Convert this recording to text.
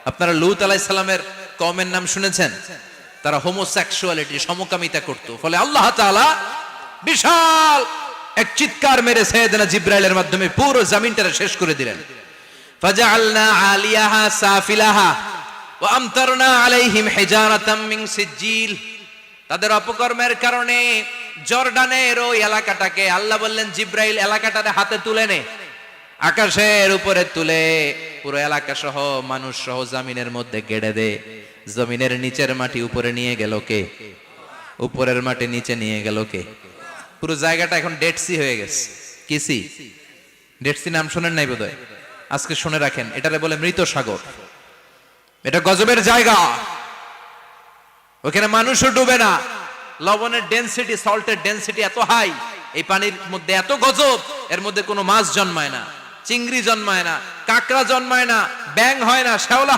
আপনারা লূত আলাইহিস সালামের কওমের নাম শুনেছেন? তারা হোমোসেক্সুয়ালিটি, সমকামিতা করত। ফলে আল্লাহ তাআলা বিশাল এক চিৎকার মেরে সাইয়েদনা জিবরাইলের মাধ্যমে পুরো জমিনটা শেষ করে দিলেন। ফাজআলনা আলিয়াহা সাফিলাহা ওয়া আমতারনা আলাইহিম হিজারাতাম মিন সিজিল। তাদের অপকর্মের কারণে জর্ডানের ওই এলাকাটাকে আল্লাহ বললেন, জিবরাইল এলাকাটারে হাতে তুলে নে, আকাশের উপরে তুলে পুরো এলাকা সহ মানুষ সহ জমিনের মধ্যে গেড়ে দে। জমিনের নিচের মাটি উপরে নিয়ে গেল কে? উপরের মাটি নিচে নিয়ে গেল কে? পুরো জায়গাটা এখন ডেড সি হয়ে গেছে। কি সি? ডেড সি নাম শোনেন নাই বোধহয়? আজকে শুনে রাখেন, এটারে বলে মৃত সাগর। এটা গজবের জায়গা, ওখানে মানুষও ডুবে না। লবণের ডেনসিটি, সল্টের ডেনসিটি এত হাই, এই পানির মধ্যে এত গজব, এর মধ্যে কোনো মাছ জন্মায় না, চিংড়ি জন্মায় না, কাঁকড়া জন্মায় না, ব্যাং হয় না, শ্যাওলা